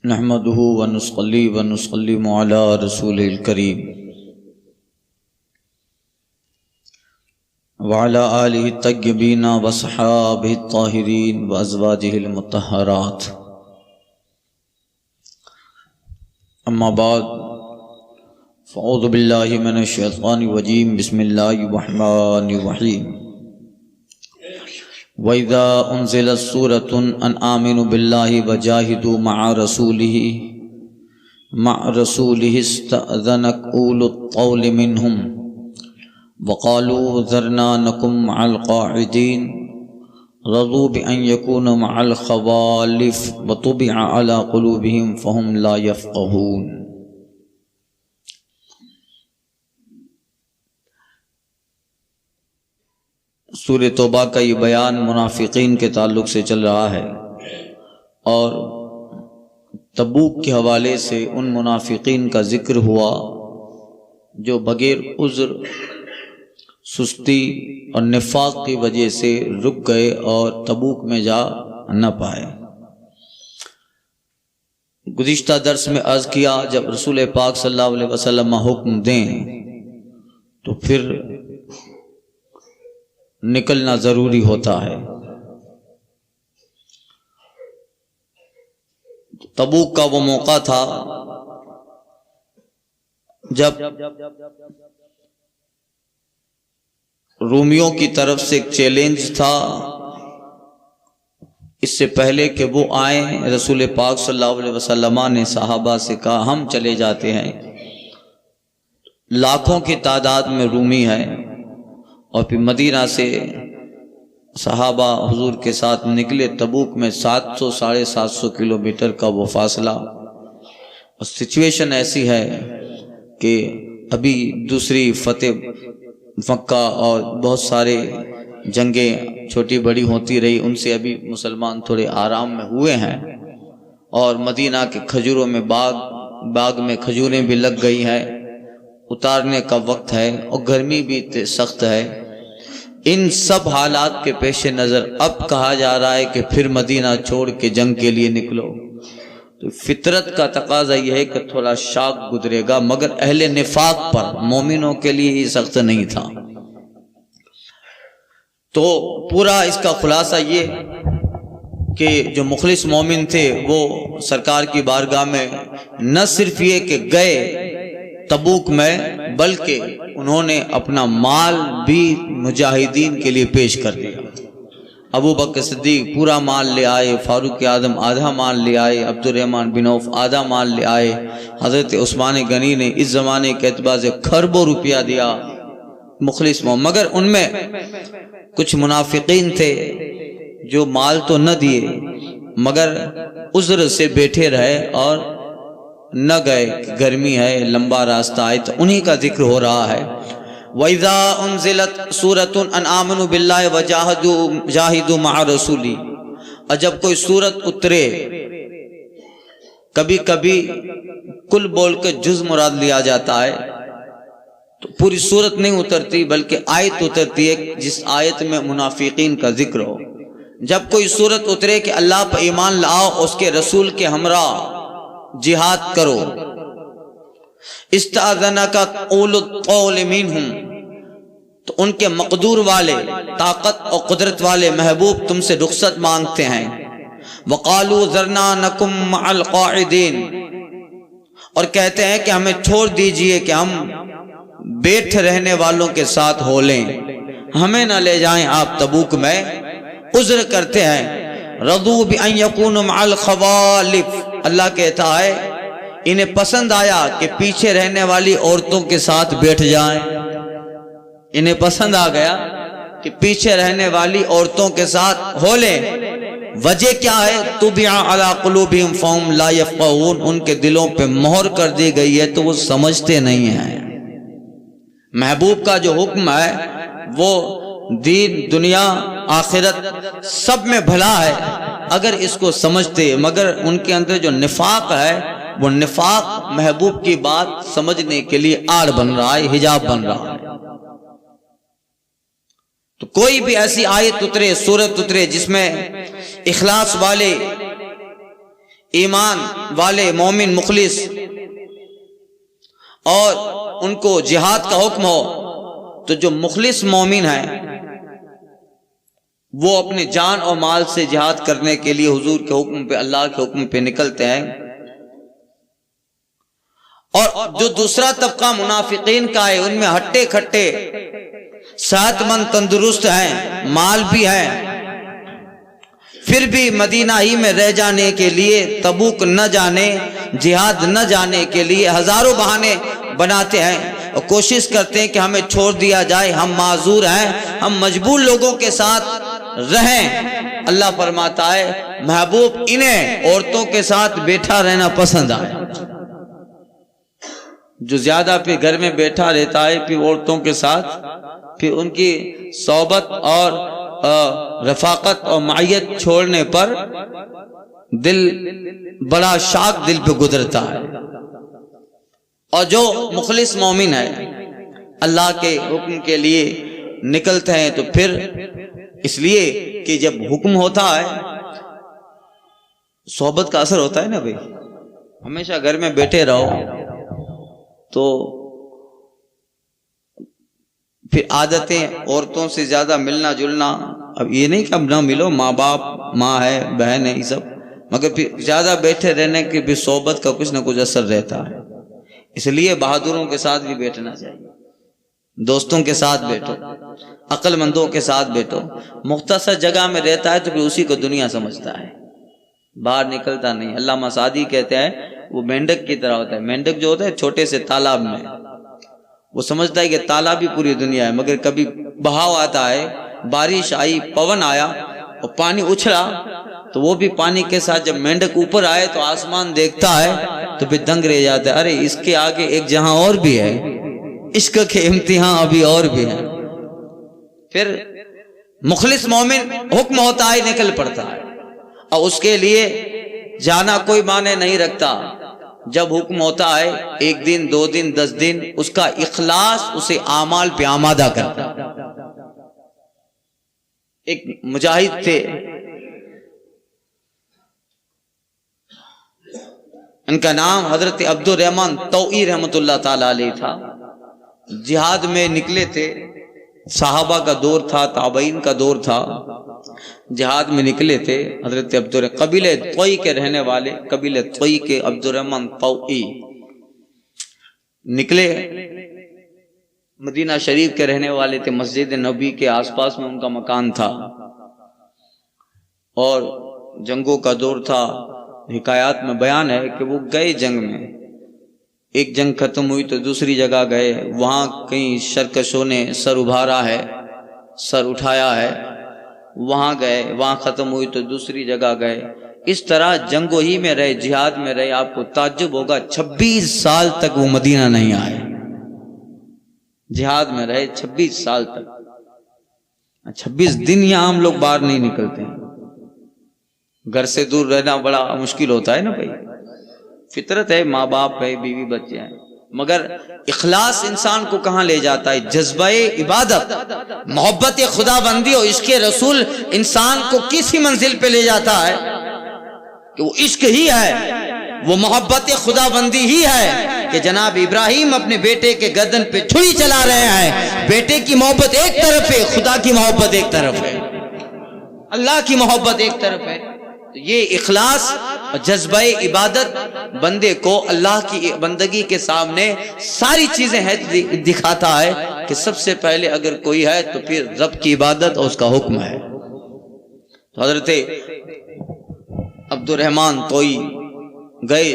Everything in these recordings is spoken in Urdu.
نحمده ونصلي ونسلم على رسوله الكريم وعلى آله الطيبين وصحابه الطاهرين وأزواجه المطهرات. أما بعد فأعوذ بالله من الشيطان الرجيم. بسم الله الرحمن الرحيم. وَإِذَا أُنزِلَتْ سُورَةٌ أَنْ آمِنُوا بِاللَّهِ وَجَاهِدُوا مَعَ رَسُولِهِ اسْتَأْذَنَكَ أُولُو الطَّوْلِ مِنْهُمْ وَقَالُوا ذَرْنَا نَكُن مَعَ الْقَاعِدِينَ رَضُوا بِأَنْ يَكُونُوا مَعَ الْخَوَالِفِ وَطُبِعَ عَلَى قُلُوبِهِمْ فَهُمْ لَا يَفْقَهُونَ. سورہ توبہ کا یہ بیان منافقین کے تعلق سے چل رہا ہے، اور تبوک کے حوالے سے ان منافقین کا ذکر ہوا جو بغیر عذر، سستی اور نفاق کی وجہ سے رک گئے اور تبوک میں جا نہ پائے. گزشتہ درس میں عرض کیا، جب رسول پاک صلی اللہ علیہ وسلم حکم دیں تو پھر نکلنا ضروری ہوتا ہے. تبوک کا وہ موقع تھا جب رومیوں کی طرف سے ایک چیلنج تھا. اس سے پہلے کہ وہ آئیں، رسول پاک صلی اللہ علیہ وسلم نے صحابہ سے کہا ہم چلے جاتے ہیں. لاکھوں کی تعداد میں رومی ہے، اور پھر مدینہ سے صحابہ حضور کے ساتھ نکلے. تبوک میں 700-750 کلومیٹر کا وہ فاصلہ، اور سچویشن ایسی ہے کہ ابھی دوسری فتح مکہ اور بہت سارے جنگیں چھوٹی بڑی ہوتی رہی، ان سے ابھی مسلمان تھوڑے آرام میں ہوئے ہیں، اور مدینہ کے کھجوروں میں باغ میں کھجوریں بھی لگ گئی ہیں، اتارنے کا وقت ہے، اور گرمی بھی سخت ہے. ان سب حالات کے پیش نظر اب کہا جا رہا ہے کہ پھر مدینہ چھوڑ کے جنگ کے لیے نکلو. تو فطرت کا تقاضا یہ ہے کہ تھوڑا شاق گزرے گا، مگر اہل نفاق پر، مومنوں کے لیے یہ سخت نہیں تھا. تو پورا اس کا خلاصہ یہ کہ جو مخلص مومن تھے وہ سرکار کی بارگاہ میں نہ صرف یہ کہ گئے تبوک میں، بلکہ انہوں نے اپنا مال بھی مجاہدین کے لیے پیش کر دیا. ابو بکر صدیق پورا مال لے آئے، فاروق اعظم آدھا مال لے آئے، عبد الرحمن بن عوف آدھا مال لے آئے، حضرت عثمان غنی نے اس زمانے کے اعتبار سے کھربوں روپیہ دیا. مخلص مگر ان میں کچھ منافقین تھے جو مال تو نہ دیے مگر عذر سے بیٹھے رہے اور نہ گئے، گرمی ہے، لمبا راستہ ہے. تو انہی کا ذکر ہو رہا ہے. وَإِذَا أُنزِلَتْ سُورَةٌ أَنْ آمِنُوا بِاللَّهِ وَجَاهِدُوا مَعَ رَسُولِهِ. اور جب کوئی سورت اترے، کبھی کبھی کل بول کے جز مراد لیا جاتا ہے، تو پوری سورت نہیں اترتی بلکہ آیت اترتی ہے جس آیت میں منافقین کا ذکر ہو. جب کوئی سورت اترے کہ اللہ پر ایمان لاؤ، اس کے رسول کے ہمراہ جہاد کرو. استاذنک اولو الطول منہم، تو ان کے مقدور والے، طاقت اور قدرت والے محبوب تم سے رخصت مانگتے ہیں. وقالوا ذرنا نکم مع القاعدین، اور کہتے ہیں کہ ہمیں چھوڑ دیجئے کہ ہم بیٹھ رہنے والوں کے ساتھ ہو لیں، ہمیں نہ لے جائیں آپ تبوک میں. عذر کرتے ہیں. رضوا بأن يكونوا مع الخوالف، اللہ کہتا ہے انہیں پسند آیا کہ پیچھے رہنے والی عورتوں کے ساتھ بیٹھ جائیں. انہیں پسند آ گیا کہ پیچھے رہنے والی عورتوں کے ساتھ ہو لیں. وجہ کیا ہے؟ طبع علی قلوبہم فہم لا یفقہون، ان کے دلوں پہ مہر کر دی گئی ہے تو وہ سمجھتے نہیں ہیں. محبوب کا جو حکم ہے وہ دین، دنیا، آخرت سب میں بھلا ہے اگر اس کو سمجھتے، مگر ان کے اندر جو نفاق ہے وہ نفاق محبوب کی بات سمجھنے کے لیے آڑ بن رہا ہے، حجاب بن رہا ہے. تو کوئی بھی ایسی آیت اترے، سورت اترے جس میں اخلاص والے ایمان والے مومن مخلص اور ان کو جہاد کا حکم ہو تو جو مخلص مومن ہیں وہ اپنے جان اور مال سے جہاد کرنے کے لیے حضور کے حکم پہ، اللہ کے حکم پہ نکلتے ہیں. اور جو دوسرا طبقہ منافقین کا ہے، ان میں ہٹے کھٹے صحت مند تندرست ہیں، مال بھی ہے، پھر بھی مدینہ ہی میں رہ جانے کے لیے، تبوک نہ جانے، جہاد نہ جانے کے لیے ہزاروں بہانے بناتے ہیں اور کوشش کرتے ہیں کہ ہمیں چھوڑ دیا جائے، ہم معذور ہیں، ہم مجبور لوگوں کے ساتھ رہیں. اللہ فرماتا ہے محبوب انہیں عورتوں کے ساتھ بیٹھا رہنا پسند آئے. جو زیادہ پھر گھر میں بیٹھا رہتا ہے پھر عورتوں کے ساتھ، پھر ان کی صحبت اور رفاقت اور معیت چھوڑنے پر دل بڑا شاک دل پہ گزرتا ہے. اور جو مخلص مومن ہے اللہ کے حکم کے لیے نکلتے ہیں تو پھر اس لیے کہ جب حکم ہوتا ہے صحبت کا اثر ہوتا ہے نا بھائی. ہمیشہ گھر میں بیٹھے رہو تو پھر عادتیں عورتوں سے زیادہ ملنا جلنا. اب یہ نہیں کہ اب نہ ملو، ماں باپ، ماں ہے، بہن ہے، یہ سب، مگر پھر زیادہ بیٹھے رہنے کے بھی صحبت کا کچھ نہ کچھ اثر رہتا ہے. اس لیے بہادروں کے ساتھ بھی بیٹھنا چاہیے، دوستوں کے ساتھ بیٹھو، عقل مندوں کے ساتھ بیٹھو. مختصر جگہ میں رہتا ہے تو پھر اسی کو دنیا سمجھتا ہے، باہر نکلتا نہیں. علامہ سعدی کہتے ہیں وہ مینڈک کی طرح ہوتا ہے. مینڈک جو ہوتا ہے چھوٹے سے تالاب میں، وہ سمجھتا ہے کہ تالاب ہی پوری دنیا ہے، مگر کبھی بہاؤ آتا ہے، بارش آئی، پون آیا اور پانی اچھلا تو وہ بھی پانی کے ساتھ جب مینڈک اوپر آئے تو آسمان دیکھتا ہے تو پھر دنگ رہ جاتا ہے، ارے اس کے آگے ایک جہاں اور بھی ہے، عشق کے امتحان ابھی اور بھی ہیں. پھر مخلص مومن حکم ہوتا ہے نکل پڑتا ہے، اور اس کے لیے جانا کوئی معنی نہیں رکھتا. جب حکم ہوتا ہے 1 دن 2 دن 10 دن، اس کا اخلاص اسے اعمال پہ آمادہ کرتا. ایک مجاہد تھے، ان کا نام حضرت عبد الرحمن طوئی رحمۃ اللہ تعالی علیہ تھا. جہاد میں نکلے تھے، صحابہ کا دور تھا، تابعین کا دور تھا، جہاد میں نکلے تھے. حضرت قبیلہ طوئی کے رہنے والے، قبیلہ طوئی کے عبد الرحمن طوئی نکلے، مدینہ شریف کے رہنے والے تھے، مسجد نبی کے آس پاس میں ان کا مکان تھا، اور جنگوں کا دور تھا. حکایات میں بیان ہے کہ وہ گئے جنگ میں، ایک جنگ ختم ہوئی تو دوسری جگہ گئے، وہاں کئی شرکشوں نے سر ابھارا ہے، سر اٹھایا ہے، وہاں گئے، وہاں ختم ہوئی تو دوسری جگہ گئے. اس طرح جنگوں ہی میں رہے، جہاد میں رہے. آپ کو تعجب ہوگا 26 سال تک وہ مدینہ نہیں آئے. جہاد میں رہے 26 سال تک. 26 دن یہاں ہم لوگ باہر نہیں نکلتے ہیں. گھر سے دور رہنا بڑا مشکل ہوتا ہے نا بھائی، فطرت ہے، ماں باپ ہے، بیوی بچے ہیں، مگر اخلاص انسان کو کہاں لے جاتا ہے؟ جذبہ عبادت، محبت خدا بندی اور عشق رسول انسان کو کسی منزل پہ لے جاتا ہے کہ وہ عشق ہی ہے، وہ محبت خدا بندی ہی ہے کہ جناب ابراہیم اپنے بیٹے کے گردن پہ چھری چلا رہے ہیں. بیٹے کی محبت ایک طرف ہے، خدا کی محبت ایک طرف ہے، اللہ کی محبت ایک طرف ہے. یہ اخلاص اور جذبہ عبادت بندے کو اللہ کی بندگی کے سامنے ساری چیزیں دکھاتا ہے کہ سب سے پہلے اگر کوئی ہے تو پھر رب کی عبادت اور اس کا حکم ہے. تو حضرت عبد الرحمن طوئی گئے،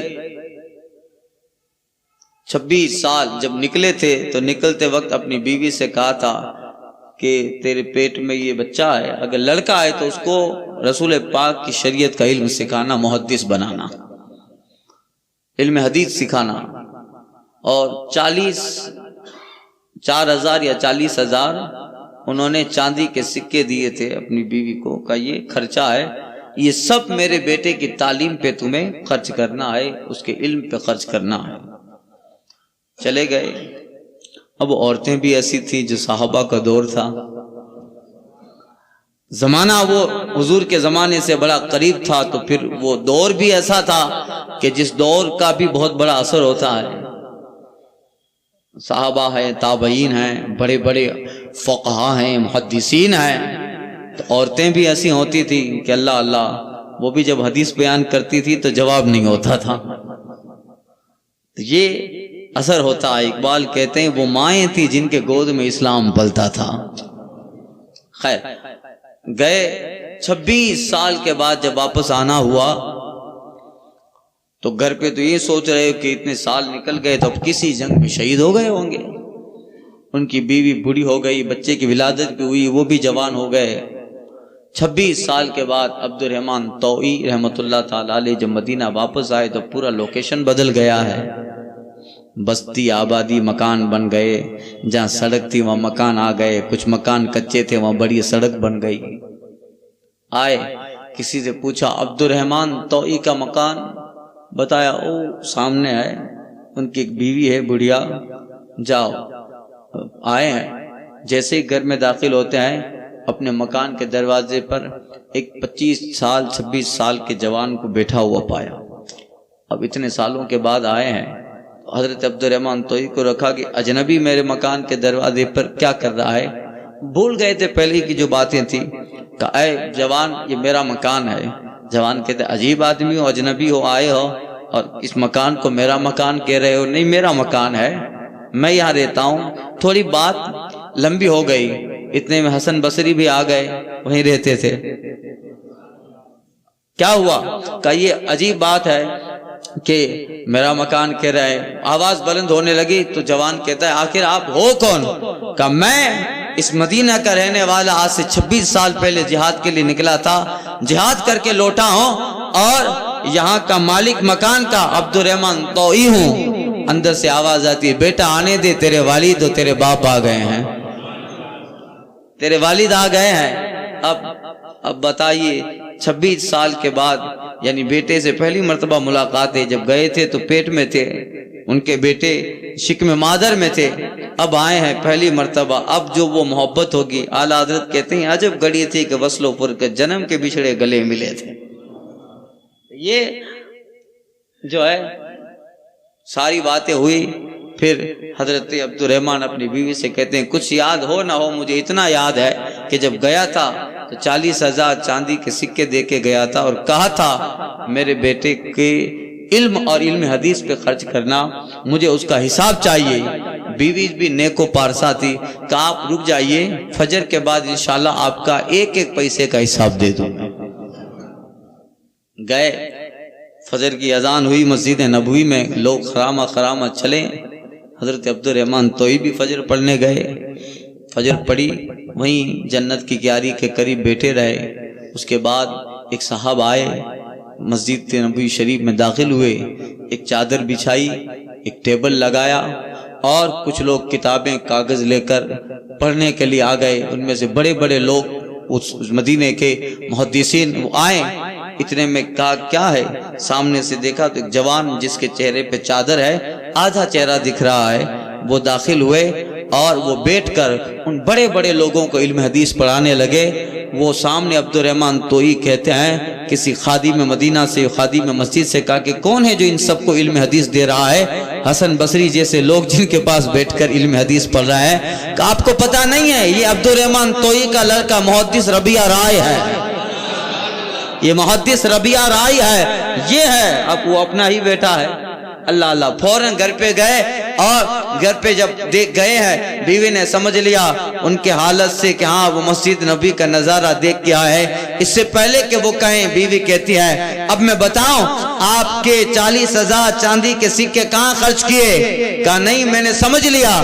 26 سال جب نکلے تھے تو نکلتے وقت اپنی بیوی سے کہا تھا کہ تیرے پیٹ میں یہ بچہ ہے، اگر لڑکا ہے تو اس کو رسول پاک کی شریعت کا علم سکھانا، محدث بنانا، علم حدیث سکھانا. اور 4,000 یا 40,000 انہوں نے چاندی کے سکے دیے تھے اپنی بیوی کو، کہ یہ خرچہ ہے، یہ سب میرے بیٹے کی تعلیم پہ تمہیں خرچ کرنا ہے، اس کے علم پہ خرچ کرنا ہے. چلے گئے. اب عورتیں بھی ایسی تھیں جو صحابہ کا دور تھا، زمانہ وہ حضور کے زمانے سے بڑا قریب تھا، تو پھر وہ دور بھی ایسا تھا کہ جس دور کا بھی بہت بڑا اثر ہوتا ہے. صحابہ ہیں، تابعین ہیں، بڑے بڑے فقہا ہیں، محدثین ہیں. تو عورتیں بھی ایسی ہوتی تھی کہ اللہ اللہ، وہ بھی جب حدیث بیان کرتی تھی تو جواب نہیں ہوتا تھا. تو یہ اثر ہوتا ہے. اقبال کہتے ہیں وہ مائیں تھی جن کے گود میں اسلام پلتا تھا. خیر، گئے 26 سال کے بعد جب واپس آنا ہوا تو گھر پہ تو یہ سوچ رہے کہ اتنے سال نکل گئے تو اب کسی جنگ میں شہید ہو گئے ہوں گے. ان کی بیوی بوڑھی ہو گئی، بچے کی ولادت بھی ہوئی، وہ بھی جوان ہو گئے. 26 سال کے بعد عبد الرحمن طوئی رحمۃ اللہ تعالی علیہ جب مدینہ واپس آئے تو پورا لوکیشن بدل گیا ہے. بستی، آبادی، مکان بن گئے. جہاں سڑک تھی وہاں مکان آ گئے، کچھ مکان کچے تھے وہاں بڑی سڑک بن گئی. آئے، کسی سے پوچھا عبد الرحمن طوئی کا مکان، بتایا او سامنے ہے، ان کی ایک بیوی ہے بڑھیا، جاؤ. آئے ہیں، جیسے ہی گھر میں داخل ہوتے ہیں اپنے مکان کے دروازے پر ایک 25 سال 26 سال کے جوان کو بیٹھا ہوا پایا. اب اتنے سالوں کے بعد آئے ہیں، حضرت عبد الرحمن طوئی کو رکھا کہ اجنبی میرے مکان کے دروازے پر کیا کر رہا ہے. بھول گئے تھے پہلے کی جو باتیں تھی. کہا اے جوان، یہ میرا مکان ہے. جوان کہتے عجیب آدمی ہو، اجنبی ہو، آئے ہو اور اس مکان کو میرا مکان کہہ رہے ہو. نہیں، میرا مکان ہے، میں یہاں رہتا ہوں. تھوڑی بات لمبی ہو گئی، اتنے میں حسن بصری بھی آ گئے، وہیں رہتے تھے. کیا ہوا؟ کہ یہ عجیب بات ہے کہ میرا مکان کہہ رہے ہیں. آواز بلند ہونے لگی تو جوان کہتا ہے آخر آپ ہو کون؟ کہ میں اس مدینہ کا رہنے والا، آج سے 26 سال پہلے جہاد کے لیے نکلا تھا، جہاد کر کے لوٹا ہوں اور یہاں کا مالک مکان کا عبد الرحمن طوئی ہوں. اندر سے آواز آتی ہے بیٹا آنے دے، تیرے والد اور تیرے باپ آ گئے ہیں، تیرے والد آ گئے ہیں. اب بتائیے 26 سال کے بعد، یعنی بیٹے سے پہلی مرتبہ ملاقات ہے. جب گئے تھے تو پیٹ میں تھے، ان کے بیٹے شکم مادر میں تھے. اب آئے ہیں پہلی مرتبہ، اب جو وہ محبت ہوگی. اعلیٰ حضرت کہتے ہیں عجب گھڑی تھی کہ وصل و پر کے جنم کے بچھڑے گلے ملے تھے. یہ جو ہے ساری باتیں ہوئی. پھر حضرت عبد الرحمن اپنی بیوی سے کہتے ہیں کچھ یاد ہو نہ ہو، مجھے اتنا یاد ہے کہ جب گیا تھا تو 40,000 چاندی کے سکے دے کے گیا تھا اور کہا تھا میرے بیٹے کے علم اور علم حدیث پہ خرچ کرنا، مجھے اس کا حساب چاہیے. بیوی بھی نیک و پارسا تھی کہ آپ رک جائیے، فجر کے بعد انشاءاللہ آپ کا ایک ایک پیسے کا حساب دے دوں. گئے، فجر کی اذان ہوئی مسجد نبوی میں، لوگ خرامہ خرامہ چلے. حضرت عبد الرحمن طوئی بھی فجر پڑھنے گئے. فجر پڑھی، وہیں جنت کی کیاری کے قریب بیٹھے رہے. اس کے بعد ایک صاحب آئے، مسجد نبوی شریف میں داخل ہوئے. ایک چادر بچھائی، ایک ٹیبل لگایا اور کچھ لوگ کتابیں کاغذ لے کر پڑھنے کے لیے آ گئے. ان میں سے بڑے بڑے لوگ اس مدینے کے محدثین وہ آئے. اتنے میں کہا کیا ہے؟ سامنے سے دیکھا تو ایک جوان جس کے چہرے پہ چادر ہے، آدھا چہرہ دکھ رہا ہے، وہ داخل ہوئے اور وہ بیٹھ کر ان بڑے بڑے لوگوں کو علم حدیث پڑھانے لگے. وہ سامنے عبد الرحمن طوئی کہتے ہیں کسی خادم مدینہ سے، خادم مسجد سے کہا کہ کون ہے جو ان سب کو علم حدیث دے رہا ہے؟ حسن بصری جیسے لوگ جن کے پاس بیٹھ کر علم حدیث پڑھ رہا ہے. کہ آپ کو پتہ نہیں ہے یہ عبد الرحمن طوئی کا لڑکا محدث ربیہ رائے ہے، یہ محدث ربیہ رائے ہے، یہ ہے. اب وہ اپنا ہی بیٹا ہے. اللہ اللہ، فوراً گھر پہ گئے اور گھر پہ جب گئے ہیں بیوی نے سمجھ لیا ان کے حالت سے کہ ہاں وہ مسجد نبی کا نظارہ دیکھ کے آئے. اس سے پہلے کہ وہ کہیں بیوی کہتی ہے اب میں بتاؤں آپ کے 40,000 چاندی کے سکے کہاں خرچ کیے؟ کہا نہیں، میں نے سمجھ لیا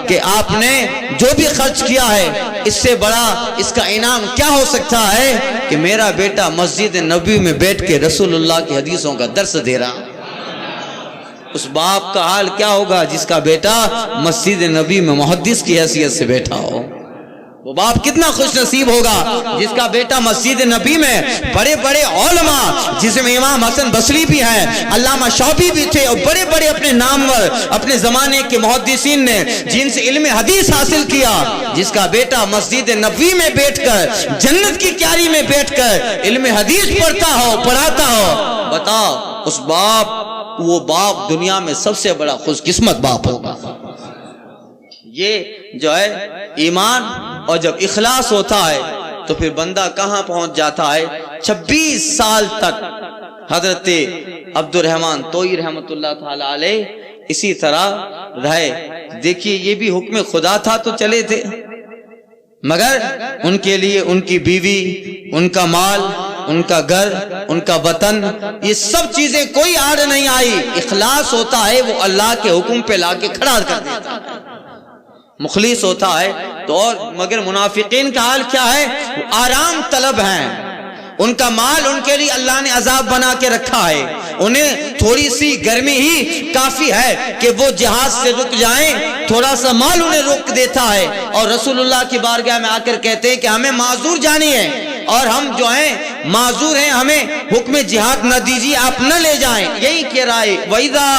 کہ آپ نے جو بھی خرچ کیا ہے اس سے بڑا اس کا انعام کیا ہو سکتا ہے کہ میرا بیٹا مسجد نبی میں بیٹھ کے رسول اللہ کی حدیثوں کا درس دے رہا. اس باپ کا حال کیا ہوگا جس کا بیٹا مسجد نبی میں محدث کی حیثیت سے بیٹھا ہو. وہ باپ کتنا خوش نصیب ہوگا جس کا بیٹا مسجد نبی میں بڑے بڑے علماء، جس میں امام حسن بصری بھی ہیں، علامہ شعبی بھی تھے، اور بڑے بڑے اپنے نامور اپنے زمانے کے محدثین نے جن سے علم حدیث حاصل کیا، جس کا بیٹا مسجد نبی میں بیٹھ کر جنت کی کیاری میں بیٹھ کر علم حدیث پڑھتا ہو، پڑھاتا ہو، بتاؤ اس باپ، وہ باپ دنیا میں سب سے بڑا خوش قسمت باپ ہوگا۔ یہ جو ہے ایمان، اور جب اخلاص ہوتا ہے تو پھر بندہ کہاں پہنچ جاتا ہے؟ 26 سال تک حضرت عبد الرحمن طوئی رحمت اللہ تعالی علیہ اسی طرح رہے۔ دیکھیے یہ بھی حکم خدا تھا تو چلے تھے، مگر ان کے لیے ان کی بیوی، ان کا مال، ان کا گھر، ان کا وطن، یہ سب چیزیں کوئی آڑ نہیں آئی۔ اخلاص ہوتا ہے وہ اللہ کے حکم پہ لا کے کھڑا کر دیتا ہے، مخلص ہوتا ہے تو۔ اور مگر منافقین کا حال کیا ہے؟ وہ آرام طلب ہیں، ان کا مال ان کے لیے اللہ نے عذاب بنا کے رکھا ہے، انہیں تھوڑی سی گرمی ہی کافی ہے کہ وہ جہاز سے رک جائیں، تھوڑا سا مال انہیں روک دیتا ہے، اور رسول اللہ کی بارگاہ میں آ کر کہتے ہیں کہ ہمیں معذور جانی ہے، اور ہم جو ہیں معذور ہیں، ہمیں حکم جہاد نہ دیجیے، آپ نہ لے جائیں۔ یہی کہہ رہا ہے وَإِذَا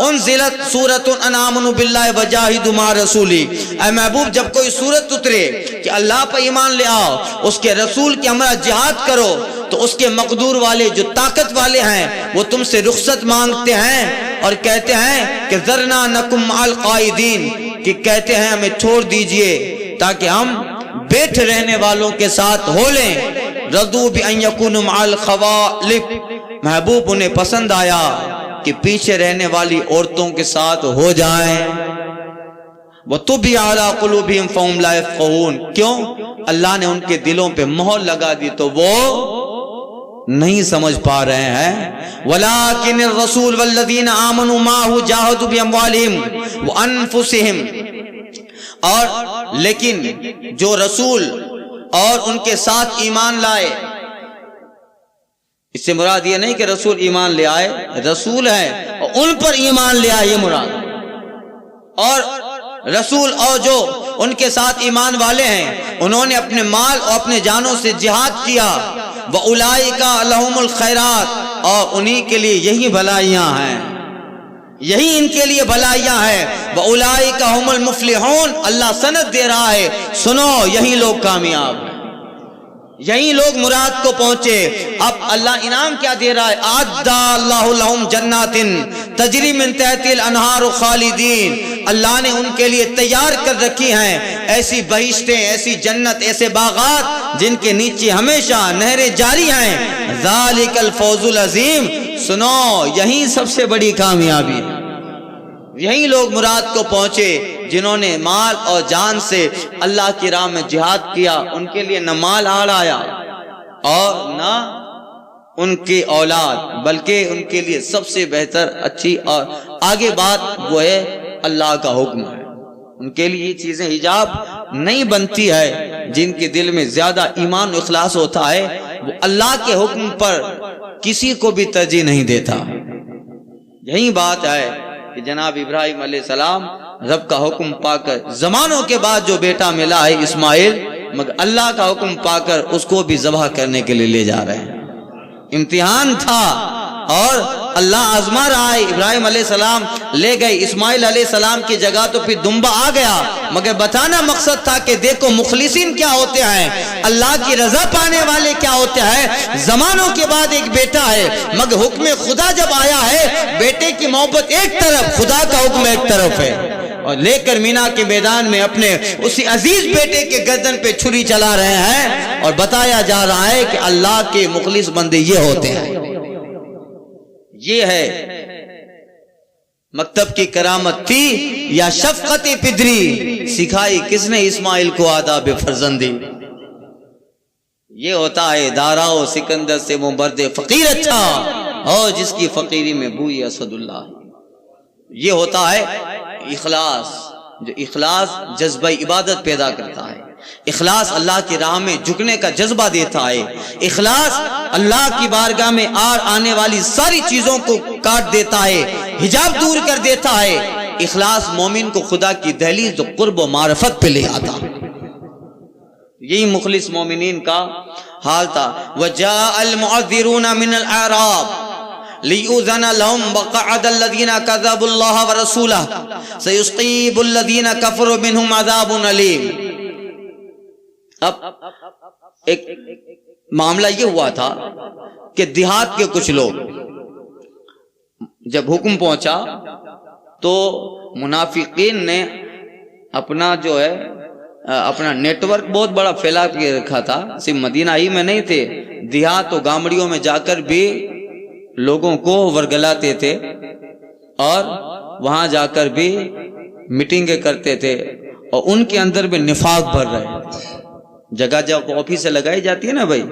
أُنزِلَتْ سُورَةٌ أَنْ آمَنُوا بِاللَّهِ وَجَاهِدُوا مَعَ رَسُولِهِ، اے محبوب جب کوئی سورت اترے کہ اللہ پر ایمان لے آؤ، اس کے رسول کے ہمراہ جہاد کرو، تو اس کے مقدور والے جو طاقت والے ہیں وہ تم سے رخصت مانگتے ہیں اور کہتے ہیں کہ ذرنا نکم مع القائدین، کہ کہتے ہیں ہمیں چھوڑ دیجئے تاکہ ہم بیٹھ رہنے والوں کے ساتھ ہو لیں۔ رضوا بأن يكونوا مع الخوالف، محبوب انہیں پسند آیا کہ پیچھے رہنے والی عورتوں کے ساتھ ہو جائیں۔ وَطُبِعَ عَلَىٰ قُلُوبِهِمْ فَهُمْ لَا يَفْقَهُونَ، کیوں؟ اللہ نے ان کے دلوں پہ مہر لگا دی تو وہ نہیں سمجھ پا رہے ہیں۔ وَلَٰكِنِ الرَّسُولُ وَالَّذِينَ آمَنُوا مَعَهُ جَاهَدُوا بِأَمْوَالِهِمْ وَأَنفُسِهِمْ، اور لیکن جو رسول اور ان کے ساتھ ایمان لائے، اس سے مراد یہ نہیں کہ رسول ایمان لے آئے، رسول ہے اور ان پر ایمان لے آئے یہ مراد، اور رسول اور جو ان کے ساتھ ایمان والے ہیں انہوں نے اپنے مال اور اپنے جانوں سے جہاد کیا۔ وَأُولَئِكَ لَهُمُ الْخَيْرَاتُ، اور انہی کے لیے یہی بھلائیاں ہیں، یہی ان کے لیے بھلائیاں ہیں۔ وَأُولَئِكَ هُمُ الْمُفْلِحُونَ، اللہ سند دے رہا ہے، سنو یہی لوگ کامیاب ہیں، یہی لوگ مراد کو پہنچے۔ اب اللہ انعام کیا دے رہا ہے؟ اعد اللہ لہم جنات تجری من تحتها الانہار خالدین، اللہ نے ان کے لیے تیار کر رکھی ہیں ایسی بہشتیں، ایسی جنت، ایسے باغات جن کے نیچے ہمیشہ نہریں جاری ہیں۔ ذالک الفوز العظیم، سنو یہی سب سے بڑی کامیابی ہے، یہی لوگ مراد کو پہنچے جنہوں نے مال اور جان سے اللہ کی راہ میں جہاد کیا، ان کے لیے نہ مال آڑ آیا اور نہ ان کی اولاد، بلکہ ان کے لیے سب سے بہتر اچھی اور آگے بات وہ ہے اللہ کا حکم ہے۔ ان کے لیے یہ چیزیں حجاب نہیں بنتی ہے، جن کے دل میں زیادہ ایمان و اخلاص ہوتا ہے وہ اللہ کے حکم پر کسی کو بھی ترجیح نہیں دیتا۔ یہی بات ہے کہ جناب ابراہیم علیہ السلام رب کا حکم پا کر زمانوں کے بعد جو بیٹا ملا ہے اسماعیل، مگر اللہ کا حکم پا کر اس کو بھی ذبح کرنے کے لیے لے جا رہے ہیں۔ امتحان تھا اور اللہ آزما رہا ہے۔ ابراہیم علیہ السلام لے گئے، اسماعیل علیہ السلام کی جگہ تو پھر دمبا آ گیا، مگر بتانا مقصد تھا کہ دیکھو مخلصین کیا ہوتے ہیں، اللہ کی رضا پانے والے کیا ہوتے ہیں۔ زمانوں کے بعد ایک بیٹا ہے، مگر حکم خدا جب آیا ہے، بیٹے کی محبت ایک طرف، خدا کا حکم ایک طرف ہے، اور لے کر مینا کے میدان میں اپنے اسی عزیز بیٹے کے گردن پہ چھری چلا رہے ہیں، اور بتایا جا رہا ہے کہ اللہ کے مخلص بندے یہ ہوتے ہیں۔ یہ ہے مکتب کی کرامت تھی یا شفقت پدری، سکھائی کس نے اسماعیل کو آداب فرزندی۔ یہ ہوتا ہے دارا و سکندر سے وہ مرد فقیر اچھا، اور جس کی فقیری میں بوئی اسد اللہ۔ یہ ہوتا ہے اخلاص، جو اخلاص جذبہ عبادت پیدا کرتا ہے، اخلاص اللہ کی راہ میں جھکنے کا جذبہ دیتا ہے، اخلاص اللہ کی بارگاہ میں آنے والی ساری چیزوں کو کاٹ دیتا ہے، حجاب دور کر دیتا ہے۔ اخلاص مومن کو خدا کی دہلیز و قرب و معرفت پہ لے آتا ہے۔ یہی مخلص مومنین کا حال تھا. وَجَاءَ الْمُعَذِّرُونَ مِنَ الْأَعْرَابِ لِيُؤْذَنَ لَهُمْ وَقَعَدَ الَّذِينَ كَذَّبُوا اللَّهَ وَرَسُولَهُ سَيُصِيبُ الَّذِينَ كَفَرُوا مِنْهُمْ عَذَابٌ أَلِيمٌ. اب ایک معاملہ یہ ہوا تھا کہ دیہات کے کچھ لوگ جب حکم پہنچا تو منافقین نے اپنا جو ہے اپنا نیٹ ورک بہت بڑا پھیلا کے رکھا تھا. صرف مدینہ ہی میں نہیں تھے، دیہات و گامڑیوں میں جا کر بھی لوگوں کو ورگلاتے تھے اور وہاں جا کر بھی میٹنگیں کرتے تھے اور ان کے اندر بھی نفاق بھر رہے. جگہ جگہ آفیسیں لگائی جاتی ہے نا بھائی،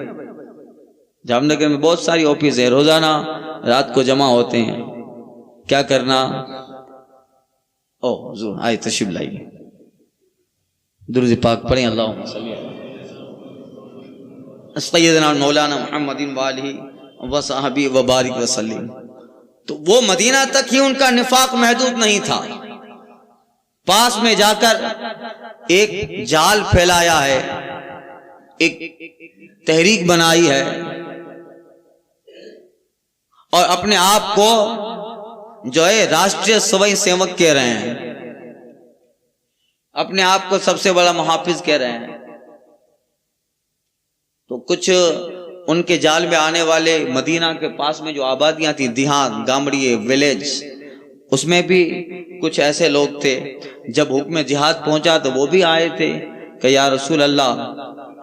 جام نگر میں بہت ساری آفس ہیں، روزانہ رات کو جمع ہوتے ہیں. کیا کرنا؟ حضور آئے تشریف لائیے، درود پاک پڑھیں. اللہم صلی سیدنا مولانا محمد وآلہ وصحبہ وبارک وسلم. تو وہ مدینہ تک ہی ان کا نفاق محدود نہیں تھا، پاس میں جا کر ایک جال پھیلایا ہے، ایک تحریک بنائی ہے اور اپنے آپ کو جو ہے راشٹریہ سوئی سیوک کہہ رہے ہیں، اپنے آپ کو سب سے بڑا محافظ کہہ رہے ہیں. تو کچھ ان کے جال میں آنے والے مدینہ کے پاس میں جو آبادیاں تھیں، دیہات، گامڑیے، ولیج، اس میں بھی کچھ ایسے لوگ تھے. جب حکم جہاد پہنچا تو وہ بھی آئے تھے کہ یا رسول اللہ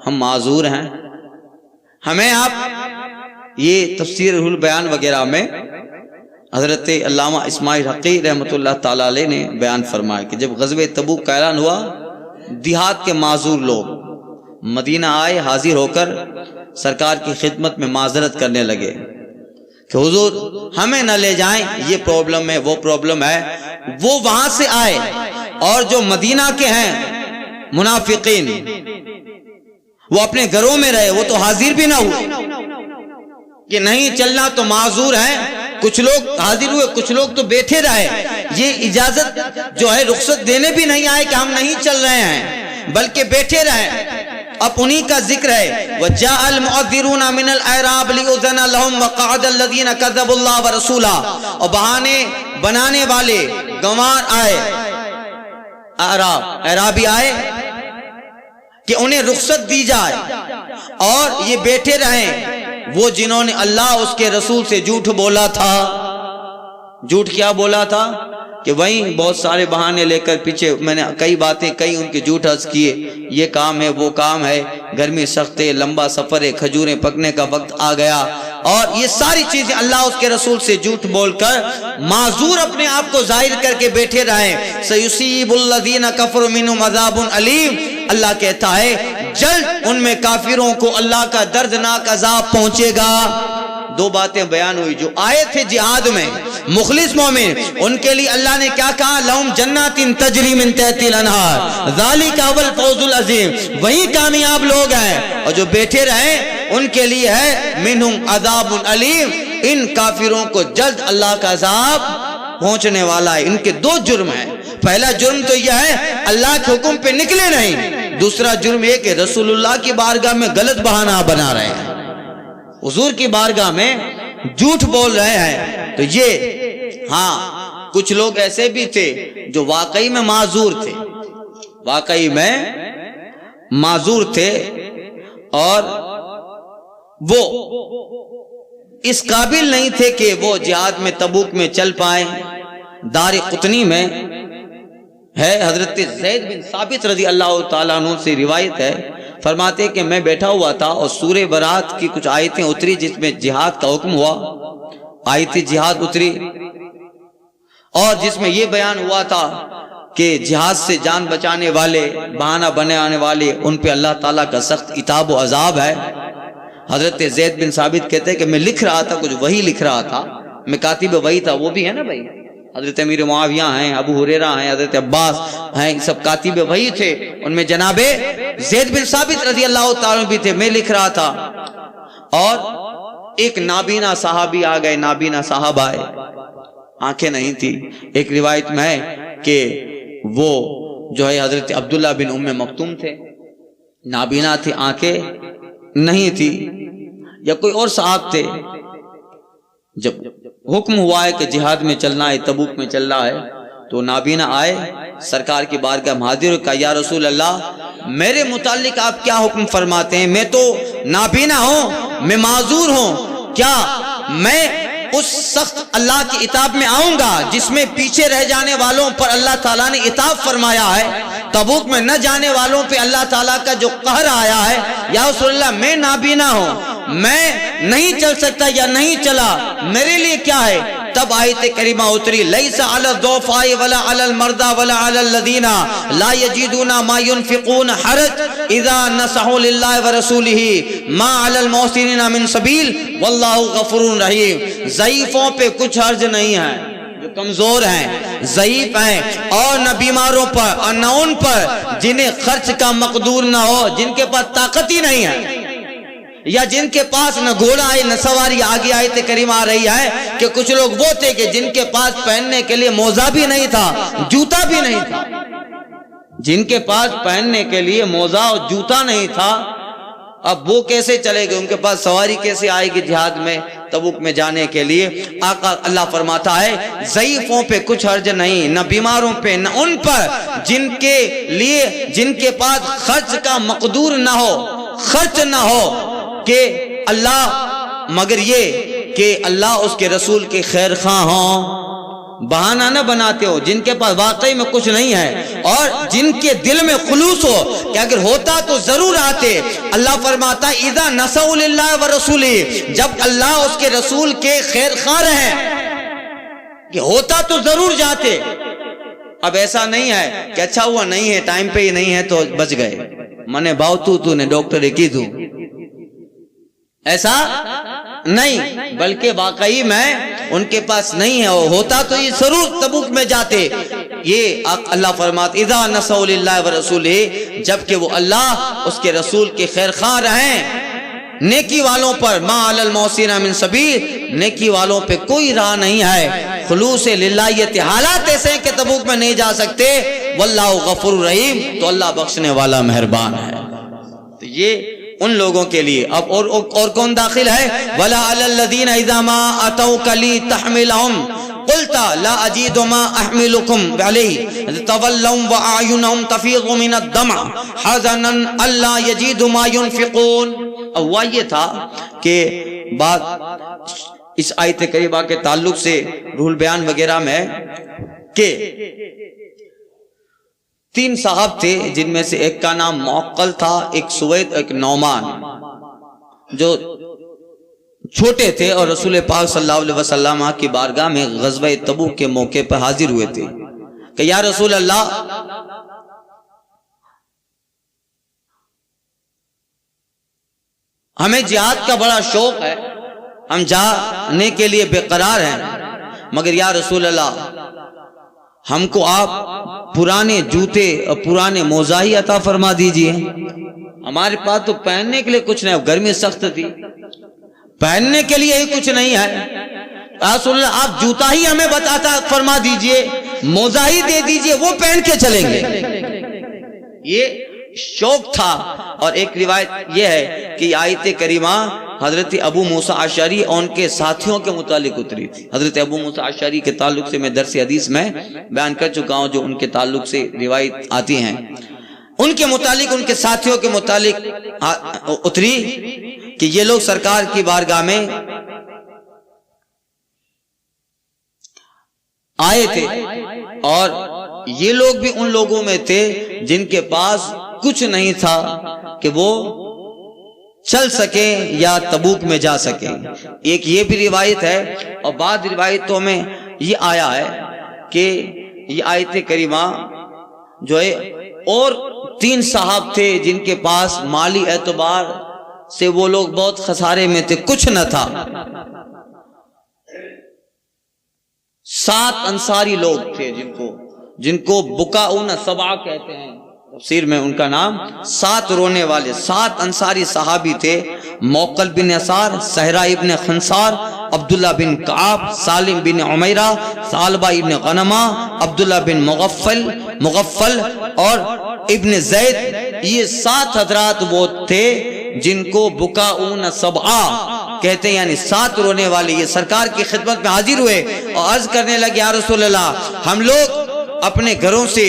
ہم معذور ہیں. ہمیں آپ یہ تفسیر روح البیان وغیرہ میں حضرت علامہ اسماعیل حقی رحمۃ اللہ تعالی علیہ نے بیان فرمایا کہ جب غزوہ تبوک کا اعلان ہوا، دیہات کے معذور لوگ مدینہ آئے، حاضر ہو کر سرکار کی خدمت میں معذرت کرنے لگے کہ حضور ہمیں نہ لے جائیں، یہ پرابلم ہے، وہ پرابلم ہے. وہ وہاں سے آئے اور جو مدینہ کے ہیں منافقین وہ اپنے گھروں میں رہے، وہ تو حاضر بھی نہ ہوئے کہ نہیں چلنا تو معذور ہیں. کچھ لوگ حاضر ہوئے، کچھ لوگ تو بیٹھے رہے. یہ اجازت جو ہے رخصت دینے بھی نہیں آئے کہ ہم نہیں چل رہے ہیں، بلکہ بیٹھے رہے. اب انہی کا ذکر ہے وَجَاءَ الْمُعَذِّرُونَ مِنَ الْأَعْرَابِ لِيُؤْذَنَ لَهُمْ وَقَعَدَ الَّذِينَ كَذَّبُوا اللَّهَ وَرَسُولَهُ. اور بہانے بنانے والے گنوار آئے، اعرابی آئے کہ انہیں رخصت دی جائے اور یہ بیٹھے رہیں وہ جنہوں نے اللہ اس کے رسول سے جھوٹ بولا تھا. جھوٹ کیا بولا تھا کہ وہیں بہت سارے بہانے لے کر پیچھے میں نے کئی باتیں کئی ان کے جھوٹ عرض کیے، یہ کام ہے وہ کام ہے، گرمی سخت ہے، لمبا سفر ہے، کھجوریں پکنے کا وقت آ گیا، اور یہ ساری چیزیں اللہ اس کے رسول سے جھوٹ بول کر معذور اپنے آپ کو ظاہر کر کے بیٹھے رہے. سَيُصِيبُ الَّذِينَ كَفَرُوا مِنْهُمْ عَذَابٌ أَلِيمٌ. اللہ کہتا ہے جلد ان میں کافروں کو اللہ کا دردناک عذاب پہنچے گا. دو باتیں بیان ہوئی. جو آئے تھے جہاد میں مخلص مومن، ان کے لیے اللہ نے کیا کہا؟ لہم جنات تجری من تحتہا الانہار ذالک هو الفوز العظیم. وہی کامیاب لوگ ہیں. اور جو بیٹھے رہے ان کے لیے ہے منہم عذاب علیم. ان کافروں کو جلد اللہ کا عذاب پہنچنے والا ہے. ان کے دو جرم ہیں. پہلا جرم تو یہ ہے اللہ کے حکم پہ نکلے نہیں. دوسرا جرم یہ کہ رسول اللہ کی بارگاہ میں غلط بہانہ بنا رہے ہیں، حضور کی بارگاہ میں جھوٹ بول رہے ہیں. تو یہ ہاں کچھ لوگ ایسے بھی تھے جو واقعی میں معذور تھے، واقعی میں معذور تھے، اور وہ اس قابل نہیں تھے کہ وہ جہاد میں تبوک میں چل پائیں. دار قطنی میں ہے حضرت زید بن ثابت رضی اللہ تعالیٰ عنہ سے روایت ہے، فرماتے کہ میں بیٹھا ہوا تھا اور سورہ برات کی کچھ آیتیں اتری جس میں جہاد کا حکم ہوا. آیت جہاد اتری اور جس میں یہ بیان ہوا تھا کہ جہاد سے جان بچانے والے، بہانہ بنانے والے، ان پہ اللہ تعالیٰ کا سخت عتاب و عذاب ہے. حضرت زید بن ثابت کہتے ہیں کہ میں لکھ رہا تھا، کچھ وہی لکھ رہا تھا، میں کاتب وہی تھا. وہ بھی ہے نا بھائی، حضرت امیر معاویہ ہیں، ابو ہریرہ ہیں، حضرت عباس ہیں، سب کاتب وہی تھے. ان میں جناب زید بن ثابت رضی اللہ تعالیٰ بھی تھے. میں لکھ رہا تھا اور ایک نابینا صحابی آ گئے. نابینا صاحب آئے، آنکھیں نہیں تھی. ایک روایت میں ہے کہ وہ جو ہے حضرت عبداللہ بن ام مکتوم تھے. نابینا تھی، آنکھیں نہیں تھی، یا کوئی اور صاحب تھے، جب حکم ہوا ہے کہ جہاد میں چلنا ہے، تبوک میں چلنا ہے، تو نابینا آئے سرکار کی بارگاہ میں حاضر، کہا یا رسول اللہ میرے متعلق آپ کیا حکم فرماتے ہیں؟ میں تو نابینا ہوں، میں معذور ہوں، کیا میں اس سخت اللہ کی عتاب میں آؤں گا جس میں پیچھے رہ جانے والوں پر اللہ تعالیٰ نے عتاب فرمایا ہے، تبوک میں نہ جانے والوں پہ اللہ تعالیٰ کا جو قہر آیا ہے؟ یا رسول اللہ میں نابینا ہوں، میں نہیں چل سکتا یا نہیں چلا، میرے لیے کیا ہے؟ تب آیت کریمہ اتری لیس علی الضعفاء ولا علی المرضى ولا علی الذین لا یجدون ما ينفقون حرج اذا نصحوا للہ ورسولہ ما علی المحسنین من سبیل واللہ غفور رحیم۔ ضعیفوں پہ کچھ حرج نہیں ہے، جو کمزور ہیں، ضعیف ہیں، اور نہ بیماروں پر اور نہ ان پر جنہیں خرچ کا مقدور نہ ہو، جن کے پاس طاقت ہی نہیں ہے، یا جن کے پاس نہ گھوڑا ہے نہ سواری۔ آگے آیت کریمہ آ رہی ہے کہ کچھ لوگ وہ تھے کہ جن کے پاس پہننے کے لیے موزہ بھی نہیں تھا، جوتا بھی نہیں تھا، جن کے پاس پہننے کے لیے موزہ اور جوتا نہیں تھا، اب وہ کیسے چلے گئے؟ ان کے پاس سواری کیسے آئے گی جہاد میں، تبوک میں جانے کے لیے؟ آقا اللہ فرماتا ہے ضعیفوں پہ کچھ حرج نہیں، نہ بیماروں پہ، نہ ان پر جن کے لیے جن کے پاس خرچ کا مقدور نہ ہو، خرچ نہ ہو، کہ اللہ مگر یہ کہ اللہ اس کے رسول کے خیر خواہ ہوں، بہانہ نہ بناتے ہو، جن کے پاس واقعی میں کچھ نہیں ہے اور جن کے دل میں خلوص ہو کہ اگر ہوتا تو ضرور آتے۔ اللہ فرماتا ہے اذا نصحوا للہ ورسولہ، جب اللہ اس کے رسول کے خیر خواہ رہیں کہ ہوتا تو ضرور جاتے۔ اب ایسا نہیں ہے کہ اچھا ہوا نہیں ہے، ٹائم پہ ہی نہیں ہے تو بچ گئے، منے باؤ تو نے ڈاکٹر کی دوں، ایسا نہیں، بلکہ واقعی میں ان کے پاس نہیں ہے، ہوتا تو یہ ضرور تبوک میں جاتے۔ یہ اللہ فرماتا اذا نصحوا للہ ورسولہ، جبکہ وہ اللہ اس کے رسول کے خیر خواہ رہیں، نیکی والوں پر ما علی المحسنین من سبیل، نیکی والوں پہ کوئی راہ نہیں ہے، خلوص للہیت، حالات ایسے ہیں کہ تبوک میں نہیں جا سکتے، واللہ غفور رحیم، تو اللہ بخشنے والا مہربان ہے۔ تو یہ ان لوگوں کے لیے۔ اب اور کون داخل ہے؟ وَلَا عَلَى الَّذِينَ إِذَا مَا أَتَوْكَ لِتَحْمِلَهُمْ قُلْتَ لَا أَجِدُ مَا أَحْمِلُكُمْ عَلَيْهِ تَوَلَّوْا وَأَعْيُنَهُمْ تَفِيضُ مِنَ الدَّمْعِ حَزَنًا أَلَّا يَجِدُوا مَا يُنْفِقُونَ۔ اب ہوا یہ تھا کہ بات اس آیت کریمہ کے تعلق سے روح البیان وغیرہ میں کہ تین صاحب تھے، جن میں سے ایک کا نام معقل تھا، ایک سوید، ایک نعمان، جو چھوٹے تھے اور رسول پاک صلی اللہ علیہ وسلم کی بارگاہ میں غزوہ تبوک کے موقع پر حاضر ہوئے تھے کہ یا رسول اللہ ہمیں جہاد کا بڑا شوق ہے، ہم جانے کے لیے بے قرار ہیں، مگر یا رسول اللہ ہم کو آپ پرانے جوتے اور پرانے موزہ ہی عطا فرما دیجئے، ہمارے پاس تو پہننے کے لیے کچھ نہیں، گرمی سخت تھی، پہننے کے لیے ہی کچھ نہیں ہے، رسول اللہ آپ جوتا ہی ہمیں بتاتا فرما دیجئے، موزہ ہی دے دیجئے، وہ پہن کے چلیں گے۔ یہ شوق تھا۔ اور ایک روایت یہ ہے کہ آیت کریمہ حضرت ابو موسیٰ اشعری اور ان کے ساتھیوں کے متعلق اتری تھی۔ حضرت ابو موسیٰ اشعری کے تعلق سے میں درس حدیث میں بیان کر چکا ہوں، جو ان کے تعلق سے روایت آتی ہیں، ان کے متعلق، ان کے ساتھیوں کے متعلق اتری کہ یہ لوگ سرکار کی بارگاہ میں آئے تھے، اور یہ لوگ بھی ان لوگوں میں تھے جن کے پاس کچھ نہیں تھا کہ وہ چل سکیں یا تبوک میں جا سکیں۔ ایک یہ بھی روایت ہے، اور بعض روایتوں میں یہ آیا ہے کہ یہ آیت کریمہ جو ہے، اور تین صاحب تھے جن کے پاس مالی اعتبار سے وہ لوگ بہت خسارے میں تھے، کچھ نہ تھا۔ 7 انصاری لوگ تھے جن کو بکاؤن سبعہ کہتے ہیں، تفسیر میں ان کا نام 7 رونے والے 7 انصاری صحابی تھے، موقل بن یسار، صہرا ابن خنسار، عبداللہ بن کعب، سالم بن عمیرہ، ثعلبہ ابن غنمہ، عبداللہ بن مغفل اور ابن زید یہ 7 حضرات وہ تھے جن کو بکاؤن سبعا کہتے ہیں، یعنی 7 رونے والے. یہ سرکار کی خدمت میں حاضر ہوئے اور عرض کرنے لگے یا رسول اللہ، ہم لوگ اپنے گھروں سے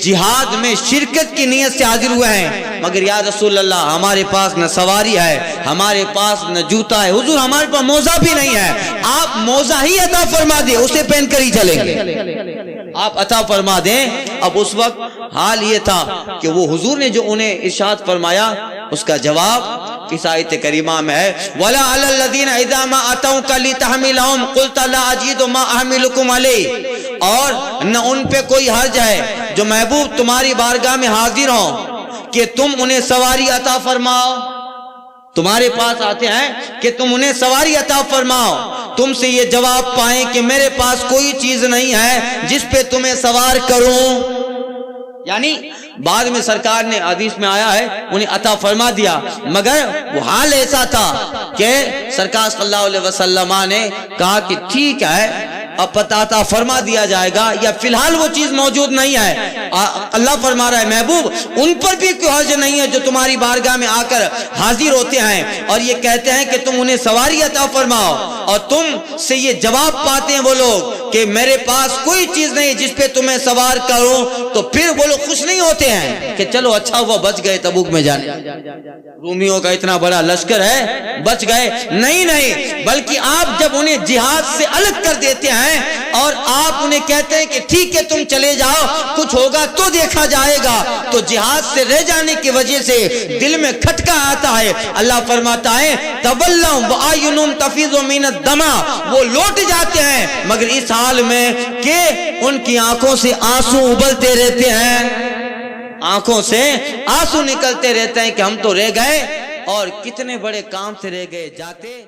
جہاد میں شرکت کی نیت سے حاضر ہوئے ہیں، مگر یا رسول اللہ ہمارے پاس نہ سواری ہے، ہمارے پاس نہ جوتا ہے، حضور ہمارے پاس موزہ بھی نہیں ہے، آپ موزہ ہی عطا فرما دیں، اسے پہن کر ہی چلیں گے، آپ عطا فرما دیں. اب اس وقت حال یہ تھا کہ وہ حضور نے جو انہیں ارشاد فرمایا اس کا جواب اس آیت کریمہ میں ہے وَلَا عَلَى الَّذِينَ إِذَا مَا أَتَوْكَ لِتَحْمِلَهُمْ قُلْتَ لَا أَجِدُ مَا أَحْمِلُكُمْ عَلَيْهِ. اور نہ ان پہ کوئی حرج ہے جو محبوب تمہاری بارگاہ میں حاضر ہوں کہ تم انہیں سواری عطا فرماؤ. تمہارے پاس آتے ہیں کہ تم انہیں سواری عطا فرماؤ، تم سے یہ جواب پائیں کہ میرے پاس کوئی چیز نہیں ہے جس پہ تمہیں سوار کروں. یعنی بعد میں سرکار نے حدیث میں آیا ہے انہیں عطا فرما دیا، مگر وہ حال ایسا تھا کہ سرکار صلی اللہ علیہ وسلم نے کہا کہ ٹھیک ہے اب عطا فرما دیا جائے گا، یا فی الحال وہ چیز موجود نہیں ہے. اللہ فرما رہا ہے محبوب ان پر بھی کوئی حرج نہیں ہے جو تمہاری بارگاہ میں آ کر حاضر ہوتے ہیں اور یہ کہتے ہیں کہ تم انہیں سواری عطا فرماؤ، اور تم سے یہ جواب پاتے ہیں وہ لوگ کہ میرے پاس کوئی چیز نہیں جس پہ تمہیں سوار کروں، تو پھر وہ لوگ خوش نہیں ہوتے ہیں کہ چلو اچھا ہوا بچ گئے تبوک میں جانے، رومیوں کا اتنا بڑا لشکر ہے بچ گئے. نہیں، بلکہ آپ جب انہیں جہاد سے الگ کر دیتے ہیں اور آپ انہیں کہتے ہیں کہ ٹھیک ہے تم چلے جاؤ، کچھ ہوگا تو دیکھا جائے گا، تو جہاد سے رہ جانے کی وجہ سے دل میں کھٹکا آتا ہے. اللہ فرماتا ہے تولوا واعینہم تفیض من الدم، وہ لوٹ جاتے ہیں مگر اس حال میں کہ ان کی آنکھوں سے آنسو ابلتے رہتے ہیں، آنکھوں سے آنسو نکلتے رہتے ہیں کہ ہم تو رہ گئے اور کتنے بڑے کام سے رہ گئے جاتے.